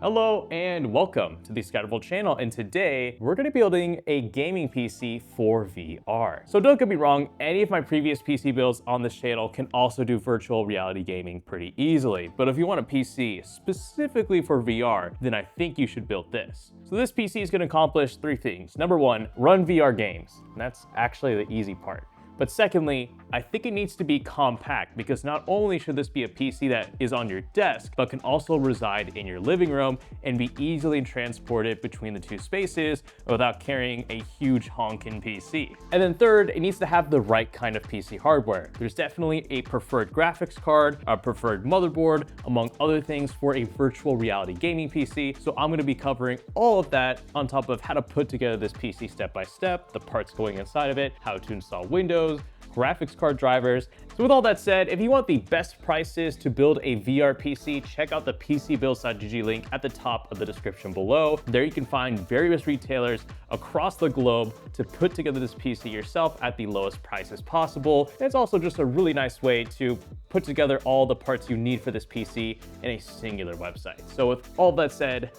Hello and welcome to the Scatterable channel, and today we're going to be building a gaming PC for VR. So don't get me wrong, any of my previous PC builds on this channel can also do virtual reality gaming pretty easily, but if you want a PC specifically for VR, then I think you should build this. So this PC is going to accomplish three things. Number one, run VR games, and that's actually the easy part. But secondly, I think it needs to be compact because not only should this be a PC that is on your desk, but can also reside in your living room and be easily transported between the two spaces without carrying a huge honking PC. And then third, it needs to have the right kind of PC hardware. There's definitely a preferred graphics card, a preferred motherboard, among other things for a virtual reality gaming PC. So I'm gonna be covering all of that on top of how to put together this PC step by step, the parts going inside of it, how to install Windows, graphics card drivers. So with all that said, if you want the best prices to build a VR PC, check out the PCBuilds.gg link at the top of the description below. There you can find various retailers across the globe to put together this PC yourself at the lowest prices possible. And it's also just a really nice way to put together all the parts you need for this PC in a singular website. So with all that said,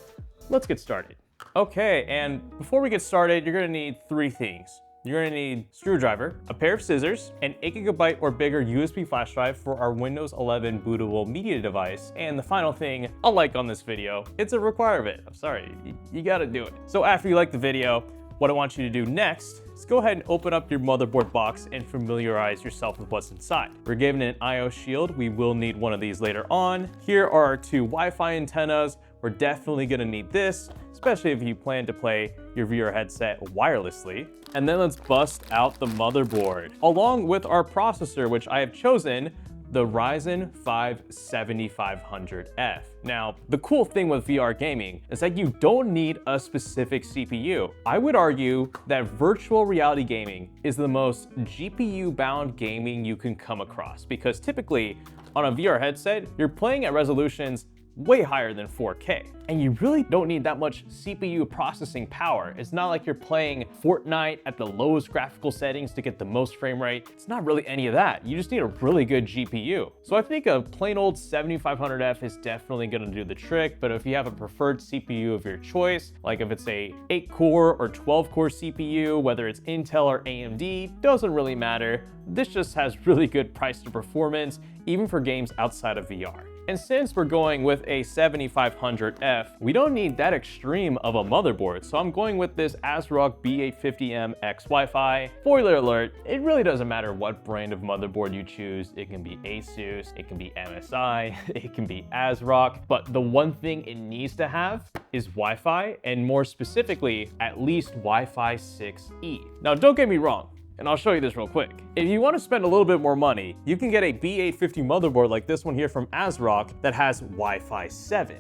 let's get started. Okay, and before we get started, you're gonna need three things. You're gonna need a screwdriver, a pair of scissors, an 8GB or bigger USB flash drive for our Windows 11 bootable media device, and the final thing, a like on this video. It's a requirement. I'm sorry, you gotta do it. So after you like the video, what I want you to do next is go ahead and open up your motherboard box and familiarize yourself with what's inside. We're given an I/O shield. We will need one of these later on. Here are our two Wi-Fi antennas. We're definitely gonna need this, especially if you plan to play your VR headset wirelessly. And then let's bust out the motherboard, along with our processor, which I have chosen the Ryzen 5 7500F. Now, the cool thing with VR gaming is that you don't need a specific CPU. I would argue that virtual reality gaming is the most GPU-bound gaming you can come across, because typically on a VR headset, you're playing at resolutions way higher than 4K. And you really don't need that much CPU processing power. It's not like you're playing Fortnite at the lowest graphical settings to get the most frame rate. It's not really any of that. You just need a really good GPU. So I think a plain old 7500F is definitely gonna do the trick, but if you have a preferred CPU of your choice, like if it's a 8-core or 12-core CPU, whether it's Intel or AMD, doesn't really matter. This just has really good price to performance, even for games outside of VR. And since we're going with a 7500F, we don't need that extreme of a motherboard. So I'm going with this ASRock B850M X Wi-Fi. Spoiler alert, it really doesn't matter what brand of motherboard you choose. It can be Asus, it can be MSI, it can be ASRock. But the one thing it needs to have is Wi-Fi, and more specifically, at least Wi-Fi 6E. Now, don't get me wrong, and I'll show you this real quick. If you want to spend a little bit more money, you can get a B850 motherboard like this one here from ASRock that has Wi-Fi 7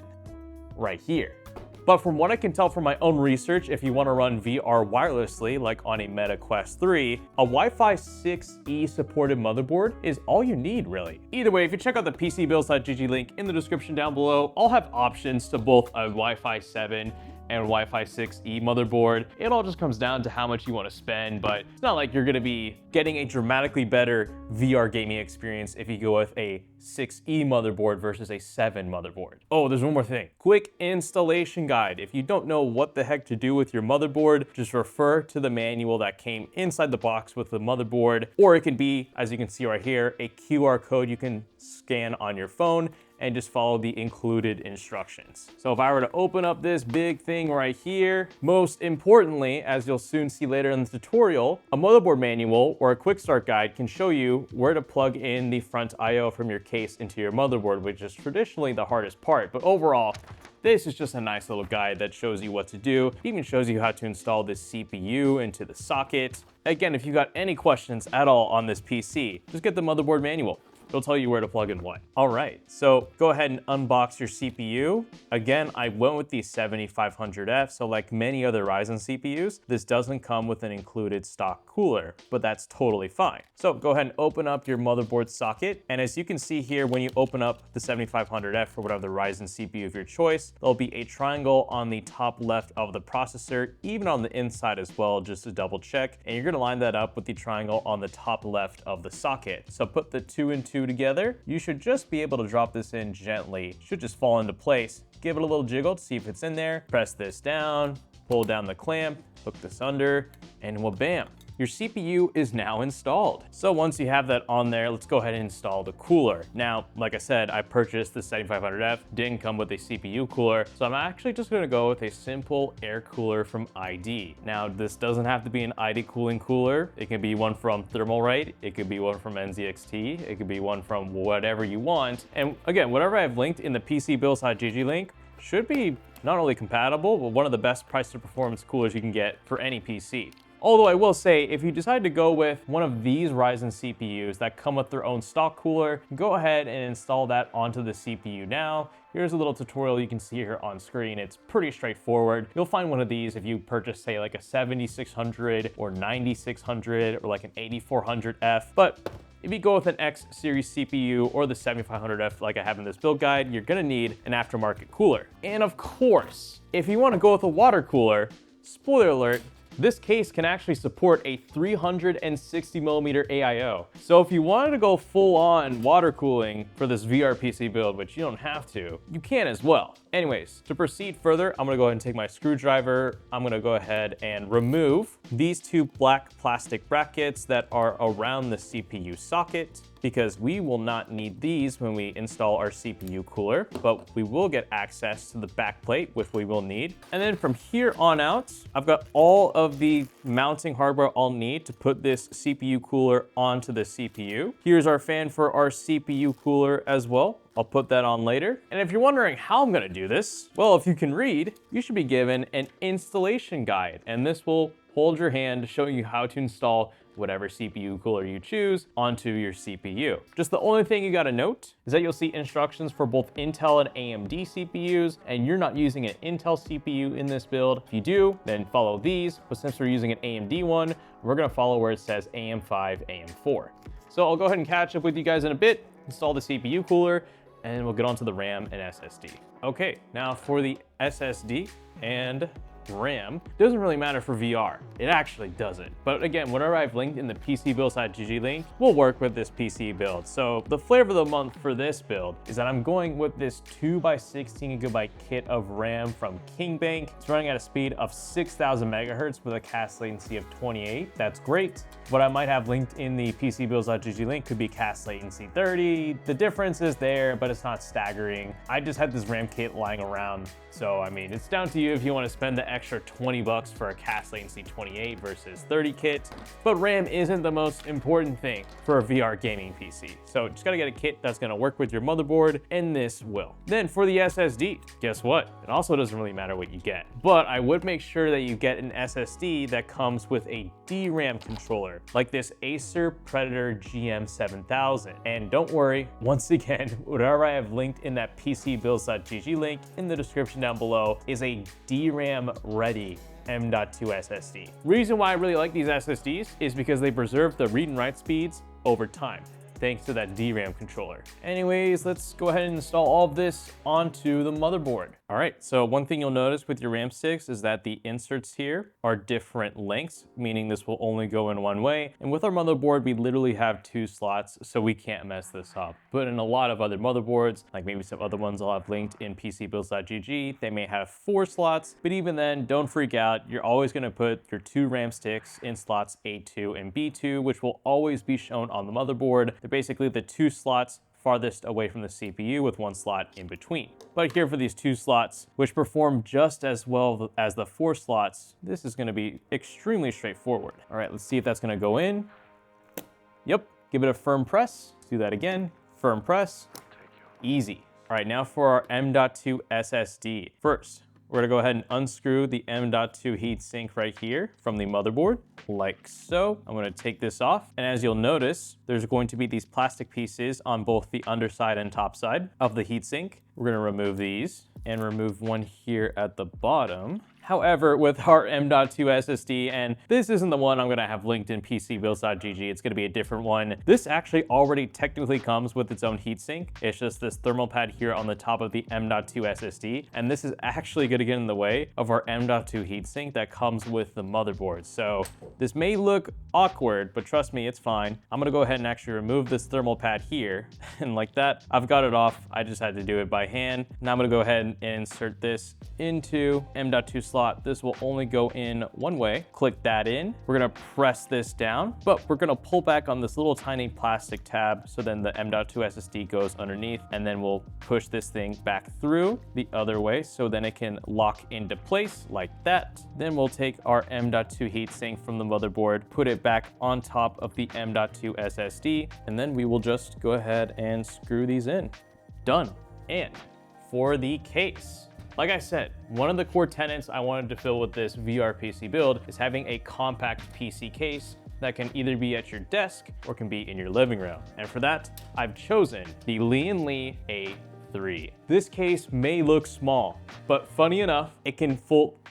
right here. But from what I can tell from my own research, if you want to run VR wirelessly, like on a Meta Quest 3, a Wi-Fi 6E supported motherboard is all you need, really. Either way, if you check out the PCBuilds.gg link in the description down below, I'll have options to both a Wi-Fi 7 and Wi-Fi 6E motherboard. It all just comes down to how much you want to spend, but it's not like you're gonna be getting a dramatically better VR gaming experience if you go with a 6E motherboard versus a 7 motherboard. Oh, there's one more thing. Quick installation guide. If you don't know what the heck to do with your motherboard, just refer to the manual that came inside the box with the motherboard, or it can be, as you can see right here, a QR code you can scan on your phone and just follow the included instructions. So if I were to open up this big thing right here, most importantly, as you'll soon see later in the tutorial, a motherboard manual or a quick start guide can show you where to plug in the front I/O from your case into your motherboard, which is traditionally the hardest part. But overall, this is just a nice little guide that shows you what to do. It even shows you how to install this CPU into the socket. Again, if you got any questions at all on this PC, just get the motherboard manual. It'll tell you where to plug in what. All right, so go ahead and unbox your CPU. Again, I went with the 7500F, so like many other Ryzen CPUs, this doesn't come with an included stock cooler, but that's totally fine. So go ahead and open up your motherboard socket, and as you can see here, when you open up the 7500F or whatever the Ryzen CPU of your choice, there'll be a triangle on the top left of the processor, even on the inside as well, just to double check, and you're gonna line that up with the triangle on the top left of the socket. So put the 2 and 2 two together. You should just be able to drop this in gently. Should just fall into place. Give it a little jiggle to see if it's in there. Press this down, pull down the clamp, hook this under, and well, bam. Your CPU is now installed. So once you have that on there, let's go ahead and install the cooler. Now, like I said, I purchased the 7500F, didn't come with a CPU cooler, so I'm actually just gonna go with a simple air cooler from ID. Now, this doesn't have to be an ID cooling cooler. It can be one from Thermalright, it could be one from NZXT, it could be one from whatever you want. And again, whatever I've linked in the PCBuilds.gg link should be not only compatible, but one of the best price to performance coolers you can get for any PC. Although I will say, if you decide to go with one of these Ryzen CPUs that come with their own stock cooler, go ahead and install that onto the CPU now. Here's a little tutorial you can see here on screen. It's pretty straightforward. You'll find one of these if you purchase, say, like a 7600 or 9600 or like an 8400F. But if you go with an X series CPU or the 7500F like I have in this build guide, you're gonna need an aftermarket cooler. And of course, if you wanna go with a water cooler, spoiler alert, this case can actually support a 360mm AIO. So if you wanted to go full on water cooling for this VR PC build, which you don't have to, you can as well. Anyways, to proceed further, I'm gonna go ahead and take my screwdriver. I'm gonna go ahead and remove these two black plastic brackets that are around the CPU socket, because we will not need these when we install our CPU cooler, but we will get access to the back plate, which we will need. And then from here on out, I've got all of the mounting hardware I'll need to put this CPU cooler onto the CPU. Here's our fan for our CPU cooler as well. I'll put that on later. And if you're wondering how I'm gonna do this, well, if you can read, you should be given an installation guide, and this will hold your hand showing you how to install whatever CPU cooler you choose onto your CPU. Just the only thing you gotta note is that you'll see instructions for both Intel and AMD CPUs, and you're not using an Intel CPU in this build. If you do, then follow these, but since we're using an AMD one, we're gonna follow where it says AM5, AM4. So I'll go ahead and catch up with you guys in a bit, install the CPU cooler, and we'll get onto the RAM and SSD. Okay, now for the SSD and RAM, doesn't really matter for VR. It actually doesn't. But again, whatever I've linked in the PCBuilds.gg link will work with this PC build. So the flavor of the month for this build is that I'm going with this 2x16GB kit of RAM from KingBank. It's running at a speed of 6,000 megahertz with a CAS latency of 28. That's great. What I might have linked in the PCBuilds.gg link could be CAS latency 30. The difference is there, but it's not staggering. I just had this RAM kit lying around. So, I mean, it's down to you if you want to spend the extra 20 bucks for a CAS latency 28 versus 30 kit. But RAM isn't the most important thing for a VR gaming PC. So just gotta get a kit that's gonna work with your motherboard, and this will. Then for the SSD, guess what? It also doesn't really matter what you get. But I would make sure that you get an SSD that comes with a DRAM controller, like this Acer Predator GM7000. And don't worry, once again, whatever I have linked in that PCBuilds.gg link in the description down below is a DRAM ready M.2 SSD. Reason why I really like these SSDs is because they preserve the read and write speeds over time, thanks to that DRAM controller. Anyways, let's go ahead and install all of this onto the motherboard. All right, so one thing you'll notice with your RAM sticks is that the inserts here are different lengths, meaning this will only go in one way. And with our motherboard, we literally have 2 slots, so we can't mess this up. But in a lot of other motherboards, like maybe some other ones I'll have linked in PCBuilds.gg, they may have 4 slots, but even then, don't freak out. You're always gonna put your 2 RAM sticks in slots A2 and B2, which will always be shown on the motherboard. They're basically the 2 slots farthest away from the CPU with 1 slot in between. But here for these 2 slots, which perform just as well as the 4 slots, this is gonna be extremely straightforward. All right, let's see if that's gonna go in. Yep, give it a firm press. Let's do that again, firm press, easy. All right, now for our M.2 SSD. First, we're gonna go ahead and unscrew the M.2 heatsink right here from the motherboard, like so. I'm gonna take this off, and as you'll notice, there's going to be these plastic pieces on both the underside and top side of the heatsink. We're gonna remove these and remove one here at the bottom. However, with our M.2 SSD, and this isn't the one I'm gonna have linked in PCBuilds.gg, it's gonna be a different one. This actually already technically comes with its own heatsink. It's just this thermal pad here on the top of the M.2 SSD, and this is actually gonna get in the way of our M.2 heatsink that comes with the motherboard. So this may look awkward, but trust me, it's fine. I'm gonna go ahead and actually remove this thermal pad here, and like that, I've got it off. I just had to do it by hand. Now I'm gonna go ahead and insert this into M.2 slot. This will only go in one way. Click that in. We're gonna press this down, but we're gonna pull back on this little tiny plastic tab so then the M.2 SSD goes underneath, and then we'll push this thing back through the other way so then it can lock into place like that. Then we'll take our M.2 heatsink from the motherboard, put it back on top of the M.2 SSD, and then we will just go ahead and screw these in. Done. And for the case, like I said, one of the core tenets I wanted to fill with this VR PC build is having a compact PC case that can either be at your desk or can be in your living room. And for that, I've chosen the Lee A3. This case may look small, but funny enough, it can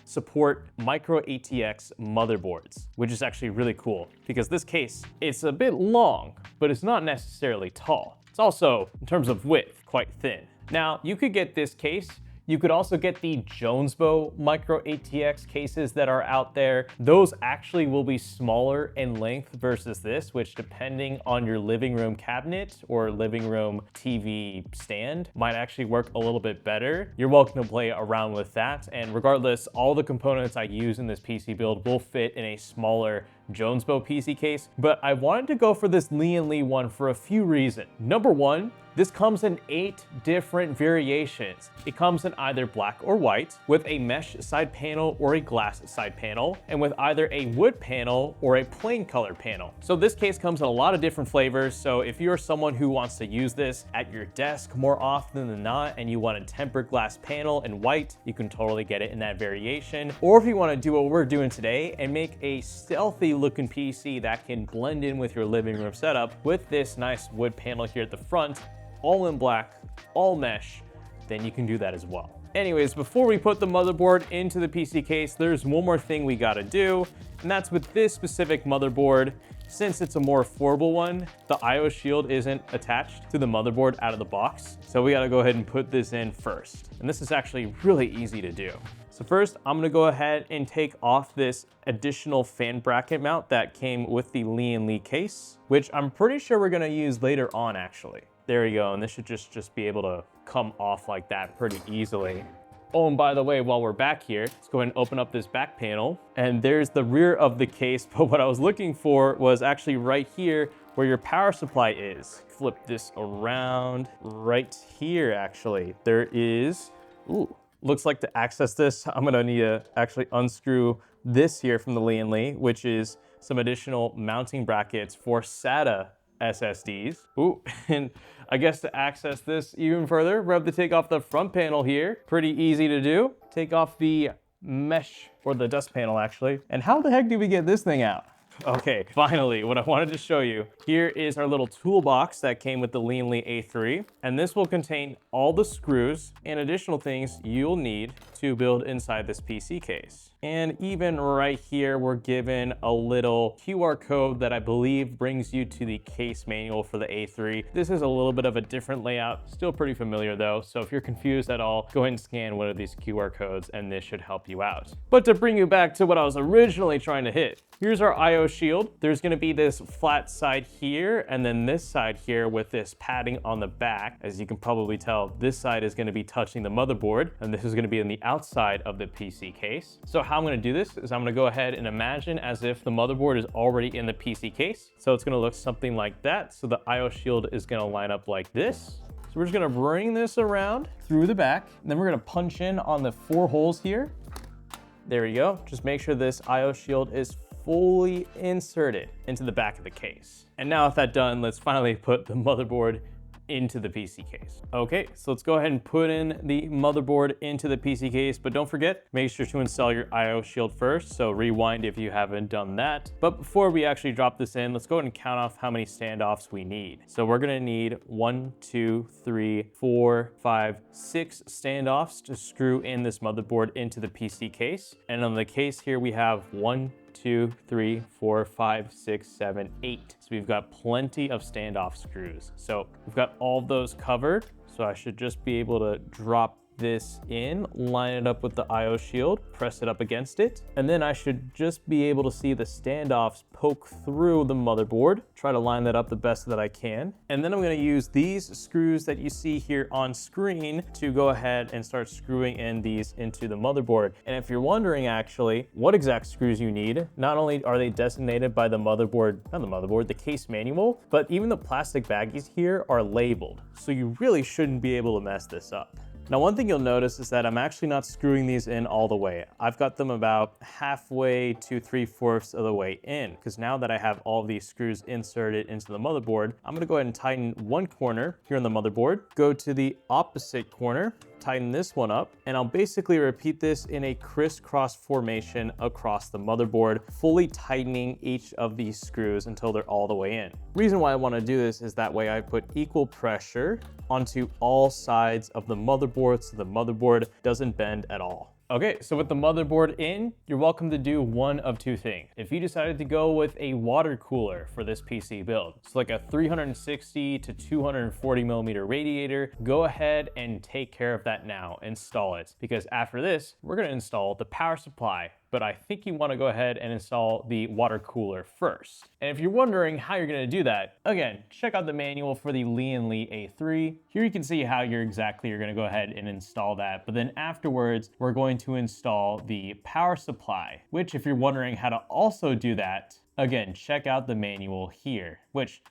support micro ATX motherboards, which is actually really cool because this case, it's a bit long, but it's not necessarily tall. It's also, in terms of width, quite thin. Now, you could get this case. You could also get the Jonesbow micro ATX cases that are out there. Those actually will be smaller in length versus this, which depending on your living room cabinet or living room TV stand might actually work a little bit better. You're welcome to play around with that. And regardless, all the components I use in this PC build will fit in a smaller Jonesbow PC case, but I wanted to go for this Lee one for a few reasons. Number one, this comes in 8 different variations. It comes in either black or white, with a mesh side panel or a glass side panel, and with either a wood panel or a plain color panel. So this case comes in a lot of different flavors, so if you're someone who wants to use this at your desk more often than not, and you want a tempered glass panel in white, you can totally get it in that variation. Or if you want to do what we're doing today and make a stealthy looking PC that can blend in with your living room setup with this nice wood panel here at the front, all in black, all mesh, then you can do that as well. Anyways, before we put the motherboard into the PC case, there's one more thing we gotta do, and that's with this specific motherboard. Since it's a more affordable one, the IO shield isn't attached to the motherboard out of the box, so we gotta go ahead and put this in first. And this is actually really easy to do. So first, I'm gonna go ahead and take off this additional fan bracket mount that came with the Lee case, which I'm pretty sure we're gonna use later on actually. There you go, and this should just be able to come off like that pretty easily. Oh, and by the way, while we're back here, let's go ahead and open up this back panel. And there's the rear of the case, but what I was looking for was actually right here where your power supply is. Flip this around right here, actually. There is, ooh, looks like to access this, I'm gonna need to actually unscrew this here from the Lee, which is some additional mounting brackets for SATA SSDs. Ooh, and I guess to access this even further, we have to take off the front panel here. Pretty easy to do. Take off the mesh, or the dust panel actually. And how the heck do we get this thing out? Okay, finally, what I wanted to show you. Here is our little toolbox that came with the Lee A3, and this will contain all the screws and additional things you'll need to build inside this PC case. And even right here, we're given a little QR code that I believe brings you to the case manual for the A3. This is a little bit of a different layout, still pretty familiar though. So if you're confused at all, go ahead and scan one of these QR codes and this should help you out. But to bring you back to what I was originally trying to hit, here's our IO shield. There's gonna be this flat side here and then this side here with this padding on the back. As you can probably tell, this side is gonna be touching the motherboard and this is gonna be on the outside of the PC case. So how I'm gonna do this is I'm gonna go ahead and imagine as if the motherboard is already in the PC case. So it's gonna look something like that. So the IO shield is gonna line up like this. So we're just gonna bring this around through the back. And then we're gonna punch in on the 4 holes here. There we go. Just make sure this IO shield is fully inserted into the back of the case. And now with that done, let's finally put the motherboard into the PC case. Okay, so let's go ahead and put in the motherboard into the PC case, but don't forget, make sure to install your IO shield first, so rewind if you haven't done that. But before we actually drop this in, let's go ahead and count off how many standoffs we need. So we're gonna need 1, 2, 3, 4, 5, 6 standoffs to screw in this motherboard into the PC case. And on the case here, we have 1, 2, 3, 4, 5, 6, 7, 8. So we've got plenty of standoff screws. So we've got all of those covered. So I should just be able to drop this in, line it up with the IO shield, press it up against it, and then I should just be able to see the standoffs poke through the motherboard. Try to line that up the best that I can. And then I'm gonna use these screws that you see here on screen to go ahead and start screwing in these into the motherboard. And if you're wondering actually what exact screws you need, not only are they designated by the motherboard, not the motherboard, the case manual, but even the plastic baggies here are labeled. So you really shouldn't be able to mess this up. Now, one thing you'll notice is that I'm actually not screwing these in all the way. I've got them about halfway to 3/4 of the way in, because now that I have all of these screws inserted into the motherboard, I'm gonna go ahead and tighten one corner here on the motherboard, go to the opposite corner, tighten this one up, and I'll basically repeat this in a crisscross formation across the motherboard, fully tightening each of these screws until they're all the way in. Reason why I wanna do this is that way I put equal pressure onto all sides of the motherboard so the motherboard doesn't bend at all. Okay, so with the motherboard in, you're welcome to do one of two things. If you decided to go with a water cooler for this PC build, so like a 360 to 240 millimeter radiator, go ahead and take care of that now, install it. Because after this, we're gonna install the power supply, but I think you wanna go ahead and install the water cooler first. And if you're wondering how you're gonna do that, again, check out the manual for the Lee & Lee A3. Here you can see how you're gonna go ahead and install that. But then afterwards, we're going to install the power supply, which if you're wondering how to also do that, again, check out the manual here,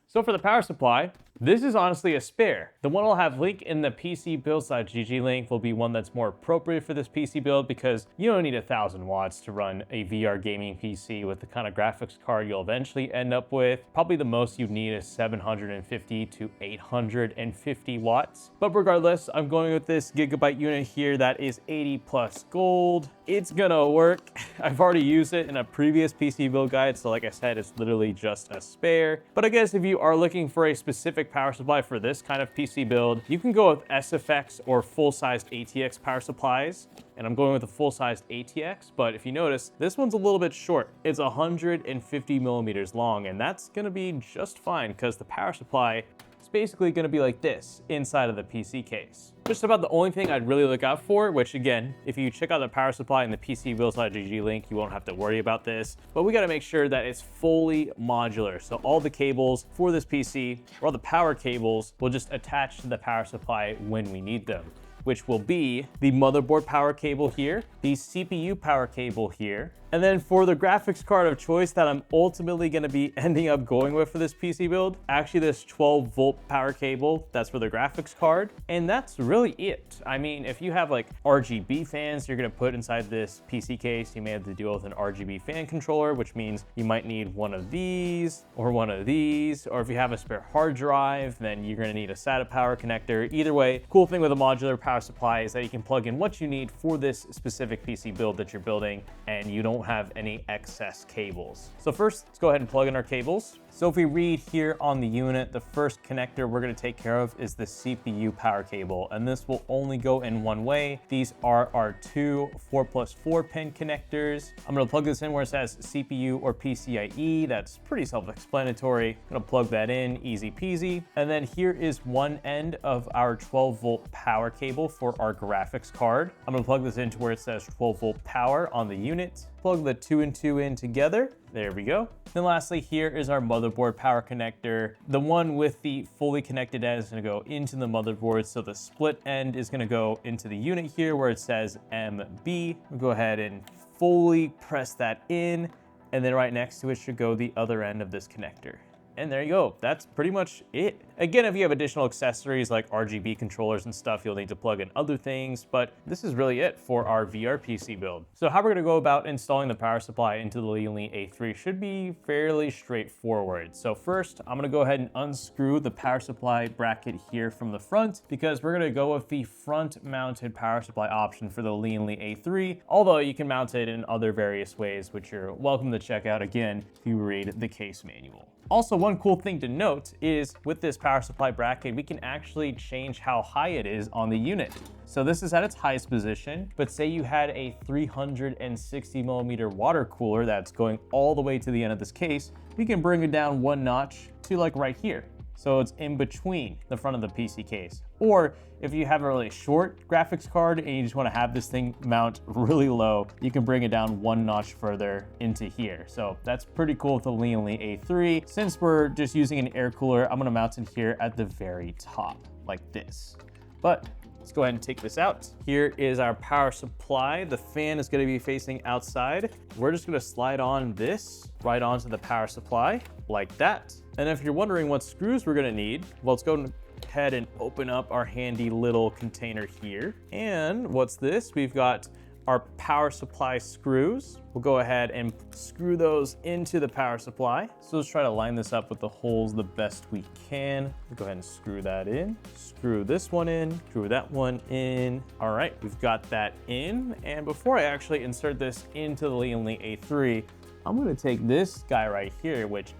so for the power supply, this is honestly a spare. The one I'll have linked in the PC build.gg link will be one that's more appropriate for this PC build because you don't need 1,000 watts to run a VR gaming PC with the kind of graphics card you'll eventually end up with. Probably the most you need is 750 to 850 watts. But regardless, I'm going with this gigabyte unit here that is 80 plus gold. It's gonna work. I've already used it in a previous PC build guide, so like I said, it's literally just a spare. But I guess if you are looking for a specific power supply for this kind of PC build, you can go with SFX or full-sized ATX power supplies. And I'm going with a full-sized ATX, but if you notice, this one's a little bit short. It's 150 millimeters long, and that's gonna be just fine because the power supply is basically gonna be like this inside of the PC case. Just about the only thing I'd really look out for, which again, if you check out the power supply in the PC build.gg link, you won't have to worry about this, but we gotta make sure that it's fully modular. So all the cables for this PC, or all the power cables, will just attach to the power supply when we need them, which will be the motherboard power cable here, the CPU power cable here, and then for the graphics card of choice that I'm ultimately gonna be ending up going with for this PC build, actually this 12-volt power cable, that's for the graphics card, and that's really it. I mean, if you have like RGB fans you're gonna put inside this PC case, you may have to deal with an RGB fan controller, which means you might need one of these, or one of these, or if you have a spare hard drive, then you're gonna need a SATA power connector. Either way, cool thing with a modular power supply is that you can plug in what you need for this specific PC build that you're building, and you don't have any excess cables. So first, let's go ahead and plug in our cables. So if we read here on the unit, the first connector we're gonna take care of is the CPU power cable, and this will only go in one way. These are our two 4+4 pin connectors. I'm gonna plug this in where it says CPU or PCIe. That's pretty self-explanatory. I'm gonna plug that in, easy peasy. And then here is one end of our 12-volt power cable for our graphics card. I'm gonna plug this into where it says 12-volt power on the unit. Plug the 2 and 2 in together. There we go. Then lastly, here is our motherboard power connector. The one with the fully connected end is gonna go into the motherboard. So the split end is gonna go into the unit here where it says MB. We'll go ahead and fully press that in. And then right next to it should go the other end of this connector. And there you go, that's pretty much it. Again, if you have additional accessories like RGB controllers and stuff, you'll need to plug in other things, but this is really it for our VR PC build. So how we're gonna go about installing the power supply into the Lean A3 should be fairly straightforward. So first, I'm gonna go ahead and unscrew the power supply bracket here from the front, because we're gonna go with the front mounted power supply option for the Lean A3, although you can mount it in other various ways, which you're welcome to check out again if you read the case manual. Also, one cool thing to note is with this power supply bracket, we can actually change how high it is on the unit. So this is at its highest position, but say you had a 360 millimeter water cooler that's going all the way to the end of this case, we can bring it down one notch to like right here. So it's in between the front of the PC case. Or if you have a really short graphics card and you just want to have this thing mount really low, you can bring it down one notch further into here. So that's pretty cool with the Lean A3. Since we're just using an air cooler, I'm going to mount it here at the very top like this. But let's go ahead and take this out. Here is our power supply. The fan is going to be facing outside. We're just going to slide on this right onto the power supply like that. And if you're wondering what screws we're going to need, well, let's go ahead and open up our handy little container here. And what's this? We've got our power supply screws. We'll go ahead and screw those into the power supply. So let's try to line this up with the holes the best we can. We'll go ahead and screw that in. Screw this one in, screw that one in. All right, we've got that in. And before I actually insert this into the Lean A3, I'm gonna take this guy right here, which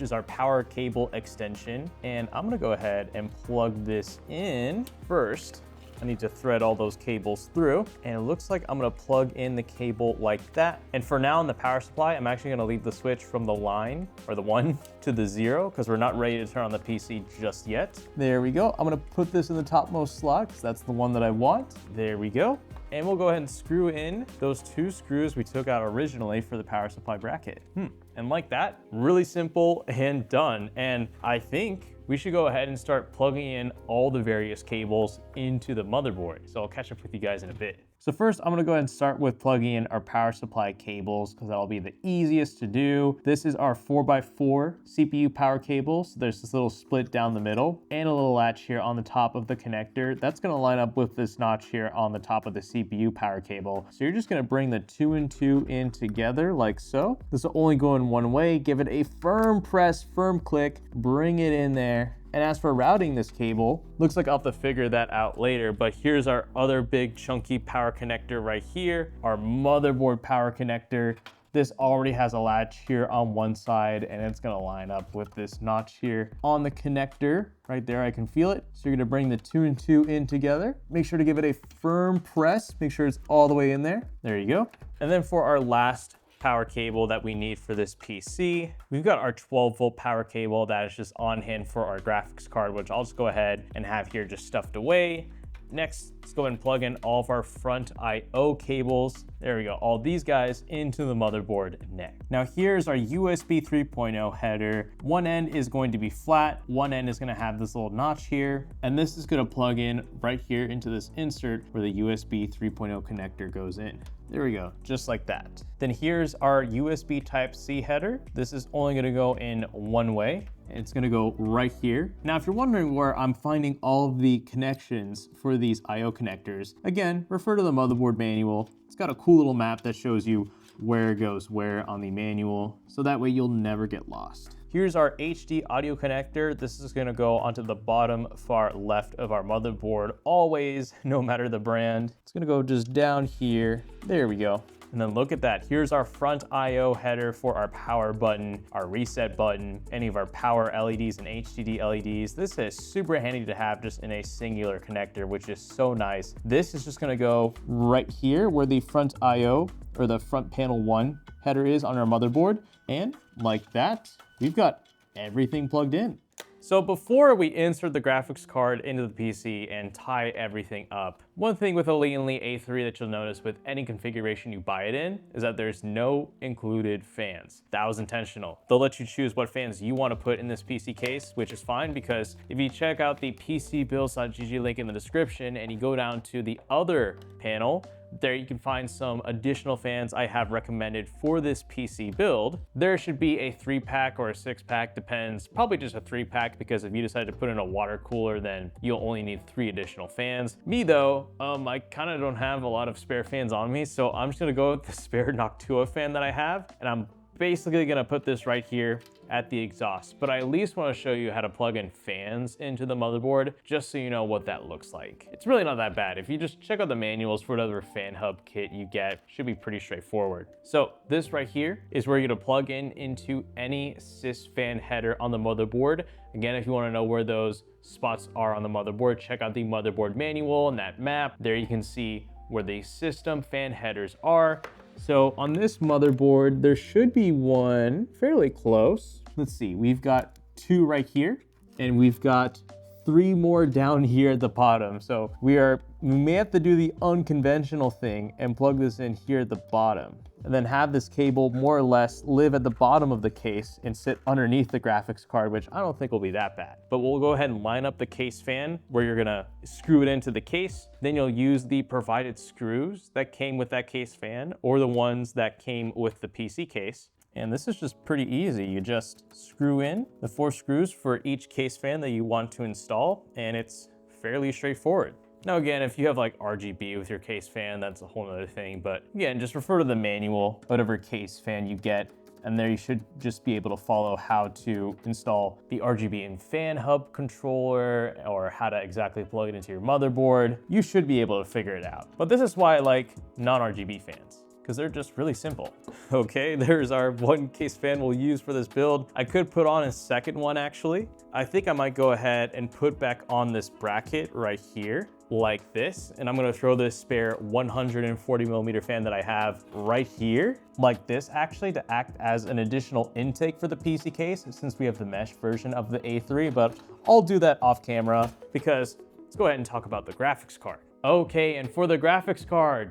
is our power cable extension, and I'm gonna go ahead and plug this in first. I need to thread all those cables through, and it looks like I'm gonna plug in the cable like that. And for now in the power supply, I'm actually gonna leave the switch from the line, or the 1 to the 0, because we're not ready to turn on the PC just yet. There we go. I'm gonna put this in the topmost slot, because that's the one that I want. There we go. And we'll go ahead and screw in those 2 screws we took out originally for the power supply bracket. And like that, really simple and done. And I think we should go ahead and start plugging in all the various cables into the motherboard. So I'll catch up with you guys in a bit. So first, I'm gonna go ahead and start with plugging in our power supply cables, because that'll be the easiest to do. This is our 4x4 CPU power cable. So there's this little split down the middle and a little latch here on the top of the connector. That's gonna line up with this notch here on the top of the CPU power cable. So you're just gonna bring the 2 and 2 in together like so. This will only go in one way. Give it a firm press, firm click, bring it in there. And as for routing this cable, looks like I'll have to figure that out later, but here's our other big chunky power connector right here, our motherboard power connector. This already has a latch here on one side, and it's gonna line up with this notch here on the connector. Right there, I can feel it. So you're gonna bring the 2 and 2 in together. Make sure to give it a firm press. Make sure it's all the way in there. There you go. And then for our last power cable that we need for this PC, we've got our 12-volt power cable that is just on hand for our graphics card, which I'll just go ahead and have here just stuffed away. Next, let's go ahead and plug in all of our front I/O cables. There we go, all these guys into the motherboard neck. Now here's our USB 3.0 header. One end is going to be flat, one end is gonna have this little notch here, and this is gonna plug in right here into this insert where the USB 3.0 connector goes in. There we go, just like that. Then here's our USB Type-C header. This is only gonna go in one way. It's gonna go right here. Now, if you're wondering where I'm finding all of the connections for these I/O connectors, again, refer to the motherboard manual. It's got a cool little map that shows you where it goes where on the manual, so that way you'll never get lost. Here's our HD audio connector. This is gonna go onto the bottom far left of our motherboard, always, no matter the brand. It's gonna go just down here. There we go. And then look at that. Here's our front I/O header for our power button, our reset button, any of our power LEDs and HDD LEDs. This is super handy to have just in a singular connector, which is so nice. This is just gonna go right here where the front I/O or the front panel 1 header is on our motherboard. And like that, we've got everything plugged in. So before we insert the graphics card into the PC and tie everything up, one thing with a Lean A3 that you'll notice with any configuration you buy it in is that there's no included fans. That was intentional. They'll let you choose what fans you want to put in this PC case, which is fine because if you check out the PCBuilds.gg link in the description and you go down to the other panel, There you can find some additional fans I have recommended for this PC build. There should be a 3-pack or a 6-pack, depends, probably just a 3-pack, because if you decide to put in a water cooler, then you'll only need 3 additional fans. Me though, I kind of don't have a lot of spare fans on me, so I'm just gonna go with the spare Noctua fan that I have, and I'm basically gonna put this right here at the exhaust, but I at least want to show you how to plug in fans into the motherboard, just so you know what that looks like. It's really not that bad. If you just check out the manuals for whatever fan hub kit you get, should be pretty straightforward. So this right here is where you're gonna plug in into any sys fan header on the motherboard. Again, if you want to know where those spots are on the motherboard, check out the motherboard manual and that map. There you can see where the system fan headers are. So on this motherboard, there should be one fairly close. Let's see, we've got 2 right here, and we've got 3 more down here at the bottom. So we may have to do the unconventional thing and plug this in here at the bottom, and then have this cable more or less live at the bottom of the case and sit underneath the graphics card, which I don't think will be that bad. But we'll go ahead and line up the case fan where you're gonna screw it into the case. Then you'll use the provided screws that came with that case fan, or the ones that came with the PC case. And this is just pretty easy. You just screw in the 4 screws for each case fan that you want to install, and it's fairly straightforward. Now again, if you have like RGB with your case fan, that's a whole other thing, but again, just refer to the manual, whatever case fan you get, and there you should just be able to follow how to install the RGB and fan hub controller, or how to exactly plug it into your motherboard. You should be able to figure it out. But this is why I like non-RGB fans, because they're just really simple. Okay, there's our 1 case fan we'll use for this build. I could put on a second one actually. I think I might go ahead and put back on this bracket right here, like this, and I'm gonna throw this spare 140mm fan that I have right here, like this actually, to act as an additional intake for the PC case, since we have the mesh version of the A3, but I'll do that off camera, because let's go ahead and talk about the graphics card. Okay, and for the graphics card,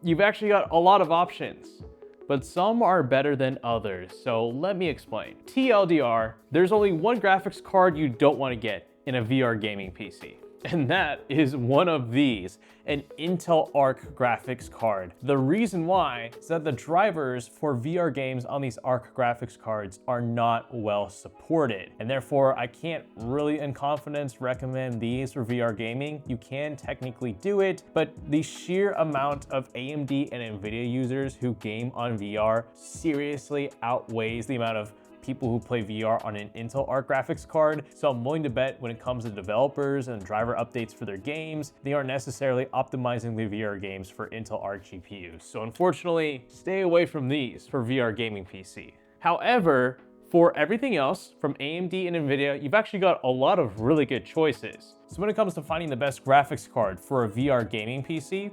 you've actually got a lot of options, but some are better than others, so let me explain. TLDR, there's only one graphics card you don't want to get in a VR gaming PC, and that is one of these, an Intel Arc graphics card. The reason why is that the drivers for VR games on these Arc graphics cards are not well supported, and therefore I can't really in confidence recommend these for VR gaming. You can technically do it, but the sheer amount of AMD and NVIDIA users who game on VR seriously outweighs the amount of people who play VR on an Intel Arc graphics card. So I'm willing to bet when it comes to developers and driver updates for their games, they aren't necessarily optimizing the VR games for Intel Arc GPUs. So unfortunately, stay away from these for VR gaming PC. However, for everything else from AMD and NVIDIA, you've actually got a lot of really good choices. So when it comes to finding the best graphics card for a VR gaming PC,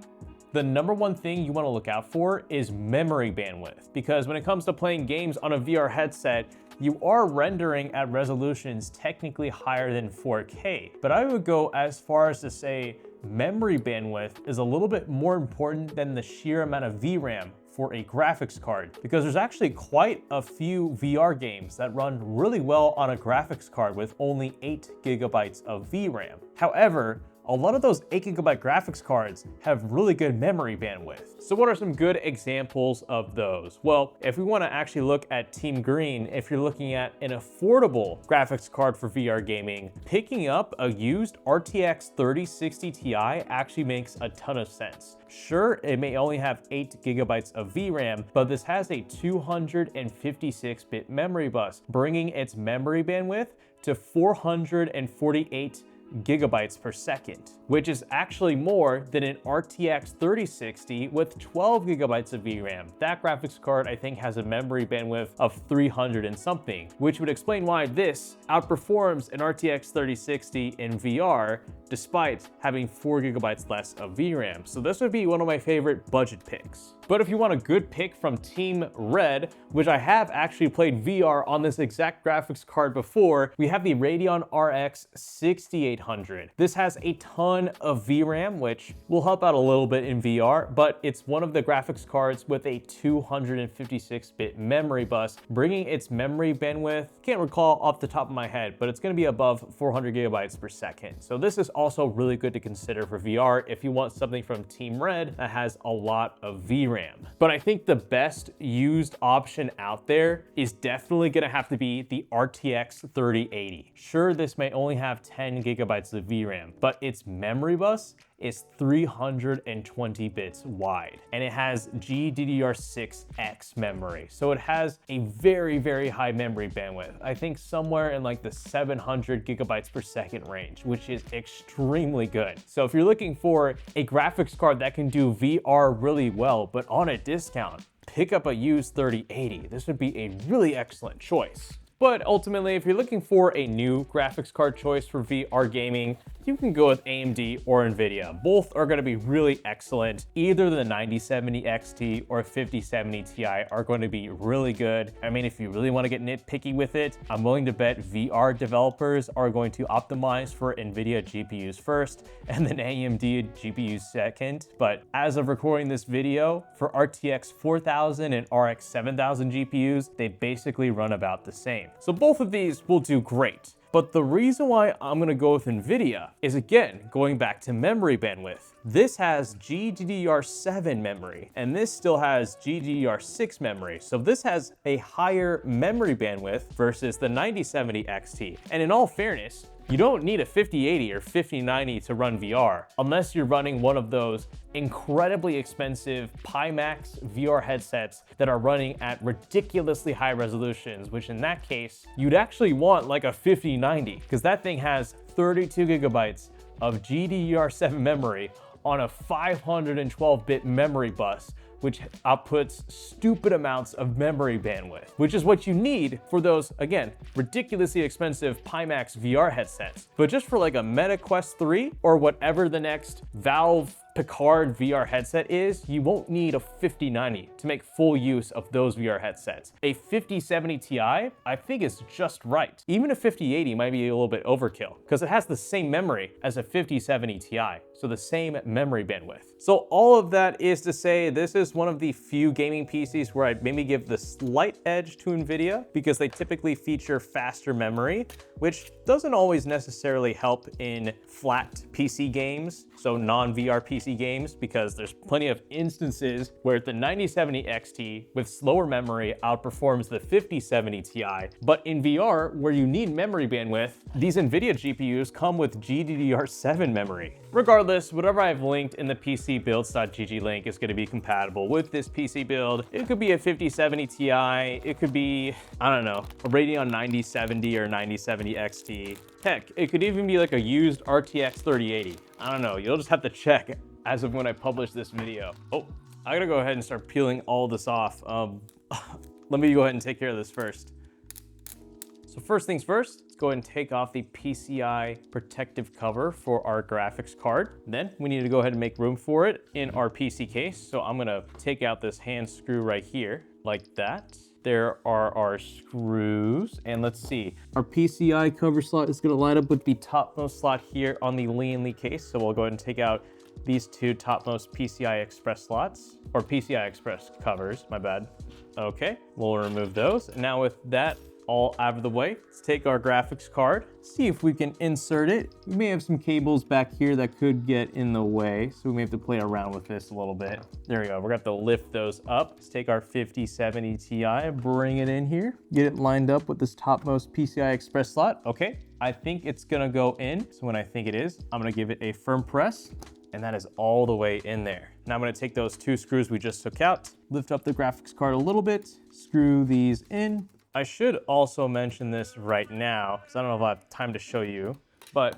the #1 thing you want to look out for is memory bandwidth, because when it comes to playing games on a VR headset, you are rendering at resolutions technically higher than 4K. But I would go as far as to say memory bandwidth is a little bit more important than the sheer amount of VRAM for a graphics card, because there's actually quite a few VR games that run really well on a graphics card with only 8 GB of VRAM. However, a lot of those 8 GB graphics cards have really good memory bandwidth. So what are some good examples of those? Well, if we want to actually look at Team Green, if you're looking at an affordable graphics card for VR gaming, picking up a used RTX 3060 Ti actually makes a ton of sense. Sure, it may only have 8 GB of VRAM, but this has a 256-bit memory bus, bringing its memory bandwidth to 448 GB per second, which is actually more than an RTX 3060 with 12 GB of VRAM. That graphics card, I think, has a memory bandwidth of 300 and something, which would explain why this outperforms an RTX 3060 in VR, despite having 4 GB less of VRAM. So this would be one of my favorite budget picks. But if you want a good pick from Team Red, which I have actually played VR on this exact graphics card before, we have the Radeon RX 6800 800. This has a ton of VRAM, which will help out a little bit in VR, but it's one of the graphics cards with a 256-bit memory bus, bringing its memory bandwidth, can't recall off the top of my head, but it's gonna be above 400 gigabytes per second. So this is also really good to consider for VR if you want something from Team Red that has a lot of VRAM. But I think the best used option out there is definitely gonna have to be the RTX 3080. Sure, this may only have 10 gigabytes of VRAM, but its memory bus is 320 bits wide, and it has GDDR6X memory. So it has a very, very high memory bandwidth. I think somewhere in like the 700 gigabytes per second range, which is extremely good. So if you're looking for a graphics card that can do VR really well, but on a discount, pick up a used 3080. This would be a really excellent choice. But ultimately, if you're looking for a new graphics card choice for VR gaming, you can go with AMD or NVIDIA. Both are gonna be really excellent. Either the 9070 XT or 5070 Ti are going to be really good. I mean, if you really wanna get nitpicky with it, I'm willing to bet VR developers are going to optimize for NVIDIA GPUs first and then AMD GPUs second. But as of recording this video, for RTX 4000 and RX 7000 GPUs, they basically run about the same. So both of these will do great. But the reason why I'm gonna go with NVIDIA is, again, going back to memory bandwidth. This has GDDR7 memory, and this still has GDDR6 memory. So this has a higher memory bandwidth versus the 9070 XT. And in all fairness, you don't need a 5080 or 5090 to run VR unless you're running one of those incredibly expensive Pimax VR headsets that are running at ridiculously high resolutions, which in that case, you'd actually want like a 5090 because that thing has 32 gigabytes of GDDR7 memory on a 512-bit memory bus, which outputs stupid amounts of memory bandwidth, which is what you need for those, again, ridiculously expensive Pimax VR headsets. But just for like a Meta Quest 3 or whatever the next Valve Picard VR headset is, you won't need a 5090 to make full use of those VR headsets. A 5070 Ti, I think is just right. Even a 5080 might be a little bit overkill because it has the same memory as a 5070 Ti, so the same memory bandwidth. So all of that is to say, this is one of the few gaming PCs where I'd maybe give the slight edge to NVIDIA because they typically feature faster memory, which doesn't always necessarily help in flat PC games, so non-VR PC games, because there's plenty of instances where the 9070 XT with slower memory outperforms the 5070 Ti. But in VR, where you need memory bandwidth, these NVIDIA GPUs come with GDDR7 memory. Regardless, whatever I've linked in the PCBuilds.gg link is going to be compatible with this PC build. It could be a 5070 Ti, it could be, I don't know, a Radeon 9070 or 9070 XT. Heck, it could even be like a used RTX 3080. I don't know, you'll just have to check as of when I publish this video. Oh, I gotta go ahead and start peeling all this off. Let me go ahead and take care of this first. So first things first, let's go ahead and take off the PCI protective cover for our graphics card. Then we need to go ahead and make room for it in our PC case. So I'm gonna take out this hand screw right here, like that. There are our screws, and let's see. Our PCI cover slot is gonna line up with the topmost slot here on the Lianli case. So we'll go ahead and take out these two topmost PCI Express slots, or PCI Express covers, my bad. Okay, we'll remove those. Now with that all out of the way, let's take our graphics card, see if we can insert it. We may have some cables back here that could get in the way, so we may have to play around with this a little bit. There we go, we're gonna have to lift those up. Let's take our 5070 Ti, bring it in here, get it lined up with this topmost PCI Express slot. Okay, I think it's gonna go in, so when I think it is, I'm gonna give it a firm press, and that is all the way in there. Now I'm gonna take those two screws we just took out, lift up the graphics card a little bit, screw these in. I should also mention this right now, because I don't know if I have time to show you, but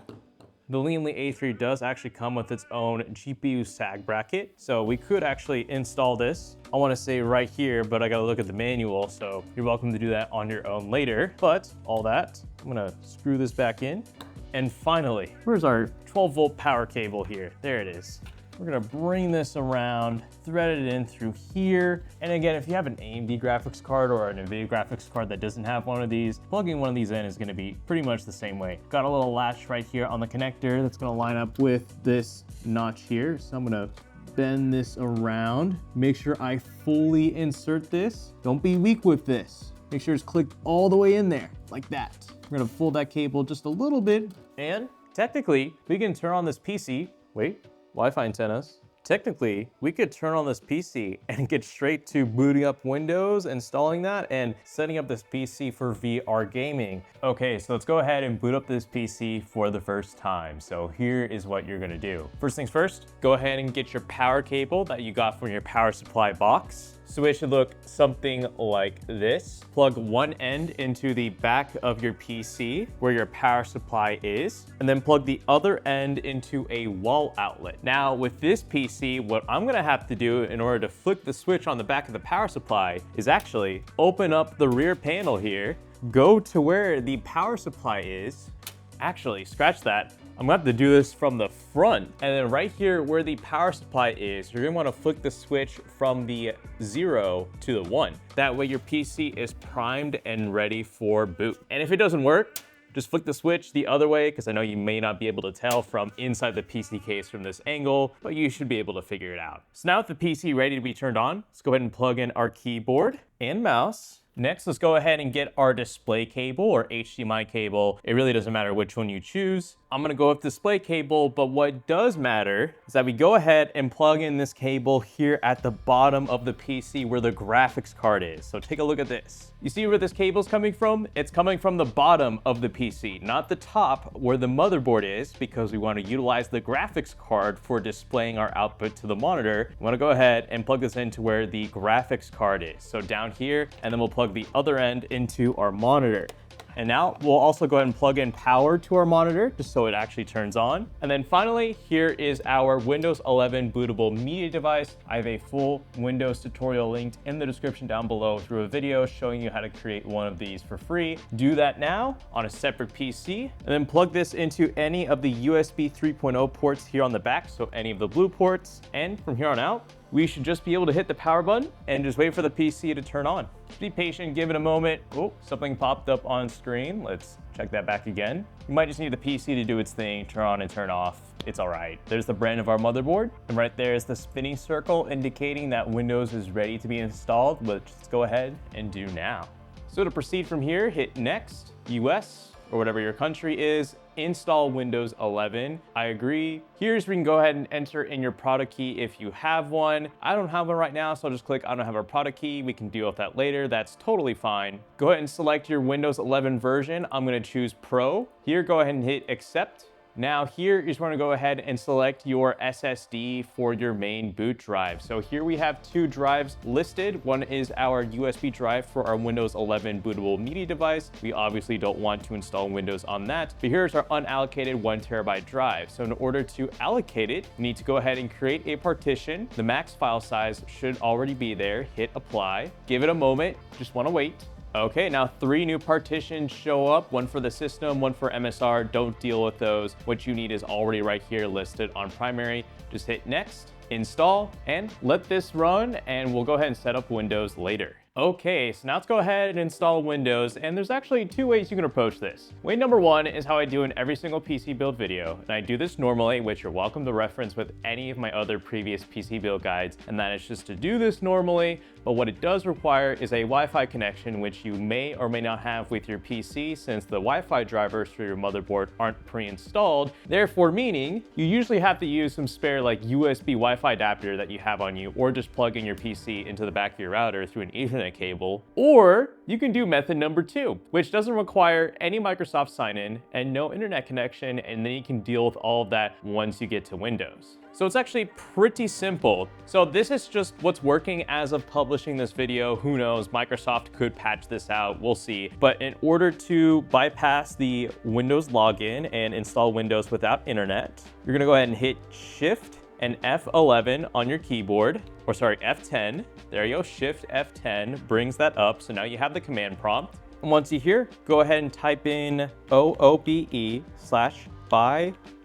the Lianli A3 does actually come with its own GPU sag bracket. So we could actually install this, I wanna say right here, but I gotta look at the manual, so you're welcome to do that on your own later. But all that, I'm gonna screw this back in. And finally, where's our 12 volt power cable here? There it is. We're gonna bring this around, thread it in through here. And again, if you have an AMD graphics card or an NVIDIA graphics card that doesn't have one of these, plugging one of these in is gonna be pretty much the same way. Got a little latch right here on the connector that's gonna line up with this notch here. So I'm gonna bend this around. Make sure I fully insert this. Don't be weak with this. Make sure it's clicked all the way in there, like that. We're gonna fold that cable just a little bit. And technically, we can turn on this PC. Wait, Wi-Fi antennas. Technically, we could turn on this PC and get straight to booting up Windows, installing that, and setting up this PC for VR gaming. Okay, so let's go ahead and boot up this PC for the first time. So here is what you're gonna do. First things first, go ahead and get your power cable that you got from your power supply box. So it should look something like this. Plug one end into the back of your PC where your power supply is, and then plug the other end into a wall outlet. Now with this PC, what I'm gonna have to do in order to flick the switch on the back of the power supply is actually open up the rear panel here, go to where the power supply is. Actually, scratch that. I'm gonna have to do this from the front. And then right here where the power supply is, you're gonna wanna flick the switch from the 0 to the 1. That way your PC is primed and ready for boot. And if it doesn't work, just flick the switch the other way, because I know you may not be able to tell from inside the PC case from this angle, but you should be able to figure it out. So now with the PC ready to be turned on, let's go ahead and plug in our keyboard and mouse. Next, let's go ahead and get our display cable or HDMI cable. It really doesn't matter which one you choose. I'm gonna go with display cable, but what does matter is that we go ahead and plug in this cable here at the bottom of the PC where the graphics card is. So take a look at this. You see where this cable is coming from? It's coming from the bottom of the PC, not the top where the motherboard is, because we want to utilize the graphics card for displaying our output to the monitor. We want to go ahead and plug this into where the graphics card is. So down here, and then we'll plug the other end into our monitor. And now we'll also go ahead and plug in power to our monitor just so it actually turns on. And then finally, here is our Windows 11 bootable media device. I have a full Windows tutorial linked in the description down below through a video showing you how to create one of these for free. Do that now on a separate PC, and then plug this into any of the USB 3.0 ports here on the back, so any of the blue ports. And from here on out, we should just be able to hit the power button and just wait for the PC to turn on. Just be patient, give it a moment. Oh, something popped up on screen. Let's check that back again. You might just need the PC to do its thing, turn on and turn off. It's all right. There's the brand of our motherboard, and right there is the spinning circle indicating that Windows is ready to be installed, which let's go ahead and do now. So to proceed from here, hit next, US, or whatever your country is, install Windows 11. I agree. Here's where you can go ahead and enter in your product key if you have one. I don't have one right now, so I'll just click I don't have a product key. We can deal with that later. That's totally fine. Go ahead and select your Windows 11 version. I'm gonna choose Pro. Here, go ahead and hit accept. Now here, you just want to go ahead and select your SSD for your main boot drive. So here we have two drives listed. One is our USB drive for our Windows 11 bootable media device. We obviously don't want to install Windows on that, but here's our unallocated 1 TB drive. So in order to allocate it, you need to go ahead and create a partition. The max file size should already be there. Hit apply, give it a moment, just want to wait. Okay, now 3 new partitions show up, one for the system, one for MSR. Don't deal with those. What you need is already right here listed on primary. Just hit next, install, and let this run, and we'll go ahead and set up Windows later. Okay, so now let's go ahead and install Windows, and there's actually 2 ways you can approach this. Way number 1 is how I do in every single PC build video, and I do this normally, which you're welcome to reference with any of my other previous PC build guides, and that is just to do this normally, but what it does require is a Wi-Fi connection, which you may or may not have with your PC, since the Wi-Fi drivers for your motherboard aren't pre-installed, therefore meaning you usually have to use some spare like USB Wi-Fi adapter that you have on you, or just plug in your PC into the back of your router through an Ethernet cable, or you can do method number 2, which doesn't require any Microsoft sign-in and no internet connection, and then you can deal with all of that once you get to Windows. So it's actually pretty simple. So this is just what's working as of publishing this video. Who knows, Microsoft could patch this out, we'll see. But in order to bypass the Windows login and install Windows without internet, you're gonna go ahead and hit Shift and F11 on your keyboard, or sorry, F10. There you go, Shift F10 brings that up. So now you have the command prompt. And once you're here, go ahead and type in OOBE/by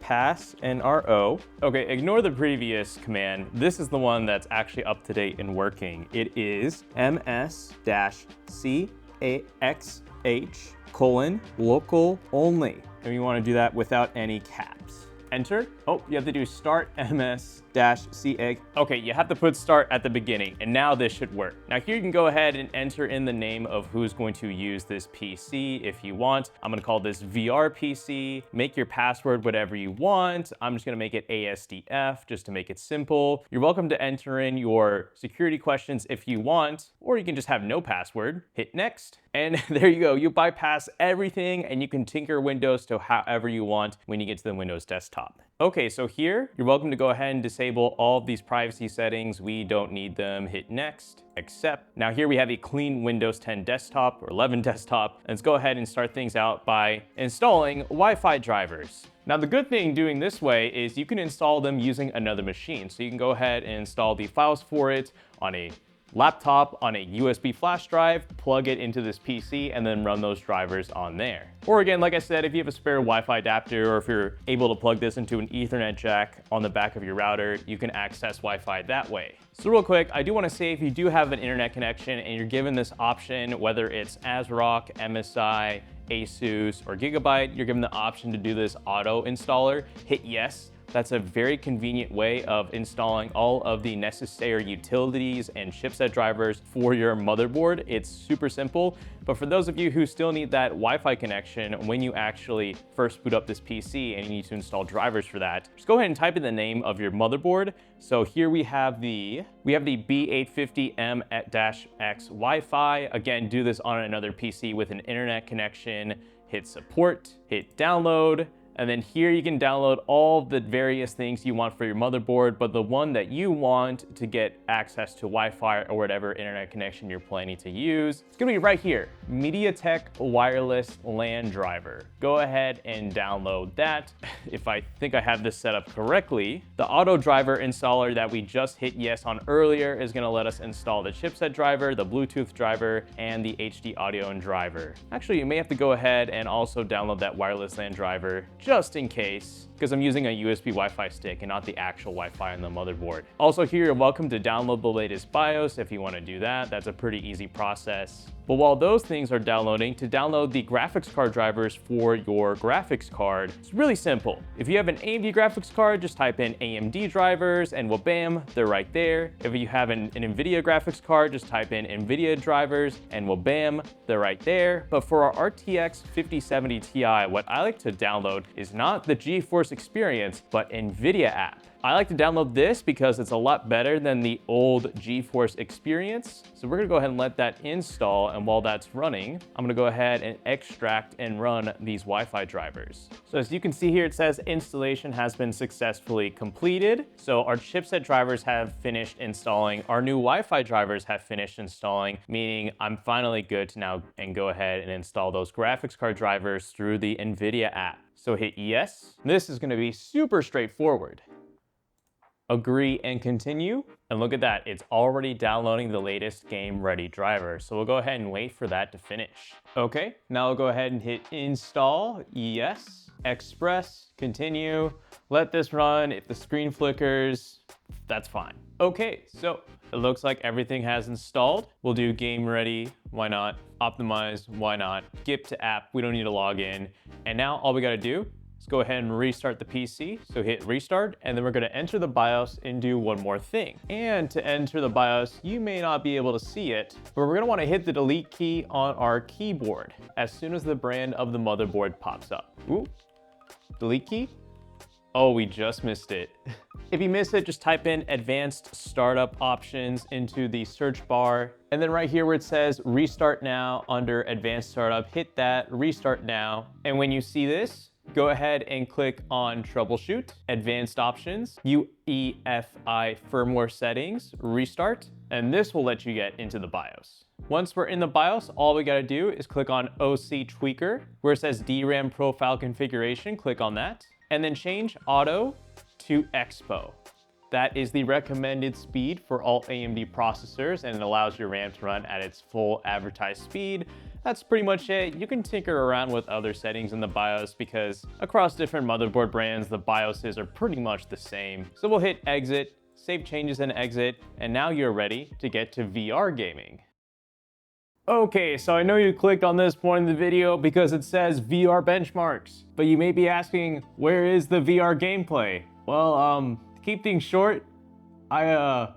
pass NRO. Okay, ignore the previous command. This is the one that's actually up to date and working. It is ms-caxh::local only. And you want to do that without any caps. Enter. Oh, you have to do start ms-cax. Okay, you have to put start at the beginning, and now this should work. Now here you can go ahead and enter in the name of who's going to use this PC if you want. I'm gonna call this VR PC. Make your password whatever you want. I'm just gonna make it ASDF just to make it simple. You're welcome to enter in your security questions if you want, or you can just have no password. Hit next. And there you go. You bypass everything and you can tinker Windows to however you want when you get to the Windows desktop. Okay, so here, you're welcome to go ahead and disable all of these privacy settings. We don't need them. Hit next, accept. Now here we have a clean Windows 10 desktop or 11 desktop. Let's go ahead and start things out by installing Wi-Fi drivers. Now the good thing doing this way is you can install them using another machine. So you can go ahead and install the files for it on a laptop, on a USB flash drive, plug it into this PC, and then run those drivers on there. Or again, like I said, if you have a spare Wi-Fi adapter, or if you're able to plug this into an Ethernet jack on the back of your router, you can access Wi-Fi that way. So real quick, I do want to say if you do have an internet connection and you're given this option, whether it's ASRock, MSI, Asus, or Gigabyte, you're given the option to do this auto installer. Hit yes. That's a very convenient way of installing all of the necessary utilities and chipset drivers for your motherboard. It's super simple, but for those of you who still need that Wi-Fi connection when you actually first boot up this PC and you need to install drivers for that, just go ahead and type in the name of your motherboard. So here we have the B850M-X Wi-Fi. Again, do this on another PC with an internet connection. Hit support, hit download. And then here you can download all the various things you want for your motherboard, but the one that you want to get access to Wi-Fi or whatever internet connection you're planning to use, it's gonna be right here, MediaTek Wireless LAN Driver. Go ahead and download that. If I think I have this set up correctly, the auto driver installer that we just hit yes on earlier is gonna let us install the chipset driver, the Bluetooth driver, and the HD audio and driver. Actually, you may have to go ahead and also download that wireless LAN driver just in case, because I'm using a USB Wi-Fi stick and not the actual Wi-Fi on the motherboard. Also here, you're welcome to download the latest BIOS if you want to do that. That's a pretty easy process. But while those things are downloading, to download the graphics card drivers for your graphics card, it's really simple. If you have an AMD graphics card, just type in AMD drivers and well, bam, they're right there. If you have an NVIDIA graphics card, just type in NVIDIA drivers and well, bam, they're right there. But for our RTX 5070 Ti, what I like to download is not the GeForce Experience, but NVIDIA app. I like to download this because it's a lot better than the old GeForce Experience. So we're gonna go ahead and let that install, and while that's running, I'm gonna go ahead and extract and run these Wi-Fi drivers. So as you can see here, it says installation has been successfully completed. So our chipset drivers have finished installing, our new Wi-Fi drivers have finished installing, meaning I'm finally good to now and go ahead and install those graphics card drivers through the NVIDIA app. So hit yes. This is gonna be super straightforward. Agree and continue. And look at that, it's already downloading the latest game ready driver. So we'll go ahead and wait for that to finish. Okay, now we'll go ahead and hit install, yes, express, continue. Let this run. If the screen flickers, that's fine. Okay, so it looks like everything has installed. We'll do game ready, why not? Optimize, why not? Skip to app, we don't need to log in. And now all we gotta do, let's go ahead and restart the PC. So hit restart, and then we're gonna enter the BIOS and do one more thing. And to enter the BIOS, you may not be able to see it, but we're gonna wanna hit the delete key on our keyboard as soon as the brand of the motherboard pops up. Ooh, delete key? Oh, we just missed it. If you miss it, just type in advanced startup options into the search bar. And then right here where it says restart now under advanced startup, hit that, restart now. And when you see this, go ahead and click on troubleshoot, advanced options, UEFI firmware settings, restart, and this will let you get into the BIOS. Once we're in the BIOS, all we gotta do is click on OC tweaker, where it says DRAM profile configuration, click on that, and then change auto to Expo. That is the recommended speed for all AMD processors, and it allows your RAM to run at its full advertised speed. that's pretty much it. You can tinker around with other settings in the BIOS because across different motherboard brands, the BIOSes are pretty much the same. So we'll hit exit, save changes and exit, and now you're ready to get to VR gaming. Okay, so I know you clicked on this point in the video because it says VR benchmarks, but you may be asking, where is the VR gameplay? Well, to keep things short, I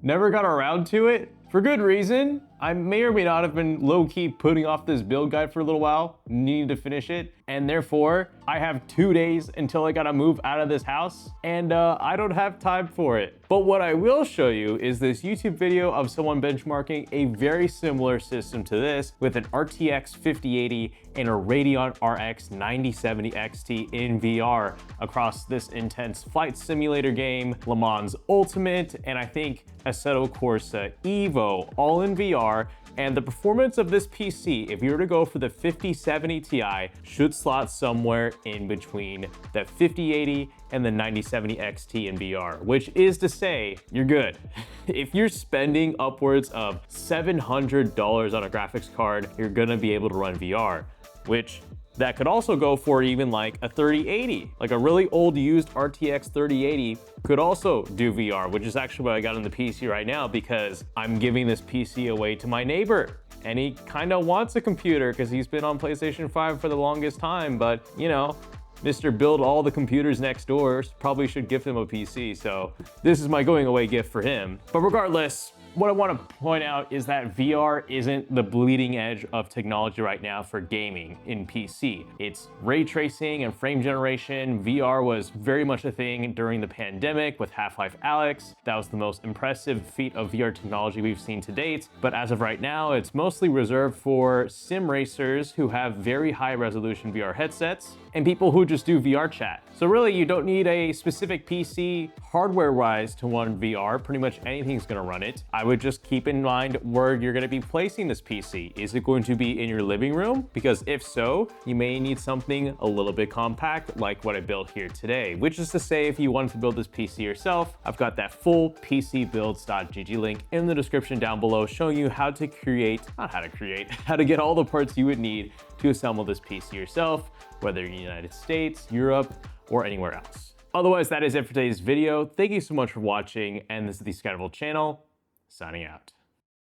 never got around to it. For good reason. I may or may not have been low-key putting off this build guide for a little while, needing to finish it, and therefore I have 2 days until I gotta move out of this house, and I don't have time for it. But what I will show you is this YouTube video of someone benchmarking a very similar system to this with an RTX 5080 and a Radeon RX 9070 XT in VR across this intense flight simulator game, Le Mans Ultimate, and I think Assetto Corsa Evo, all in VR. And the performance of this PC, if you were to go for the 5070 Ti, should slot somewhere in between the 5080 and the 9070 XT in VR, which is to say, you're good. If you're spending upwards of $700 on a graphics card, you're gonna be able to run VR, which that could also go for even like a 3080. Like a really old used RTX 3080 could also do VR, which is actually what I got on the PC right now because I'm giving this PC away to my neighbor. And he kind of wants a computer because he's been on PlayStation 5 for the longest time, but you know, Mr. Build all the computers next door probably should gift him a PC. So this is my going away gift for him. But regardless, what I want to point out is that VR isn't the bleeding edge of technology right now for gaming in PC. It's ray tracing and frame generation. VR was very much a thing during the pandemic with Half-Life Alyx. That was the most impressive feat of VR technology we've seen to date. But as of right now, it's mostly reserved for sim racers who have very high resolution VR headsets and people who just do VR chat. So really, you don't need a specific PC hardware-wise to run VR. Pretty much anything's gonna run it. I would just keep in mind where you're gonna be placing this PC. Is it going to be in your living room? Because if so, you may need something a little bit compact like what I built here today, which is to say if you wanted to build this PC yourself, I've got that full PCbuilds.gg link in the description down below showing you how to create, not how to create, how to get all the parts you would need to assemble this PC yourself, whether you're in the United States, Europe, or anywhere else. Otherwise, that is it for today's video. Thank you so much for watching, and this is the Scatterable channel, signing out.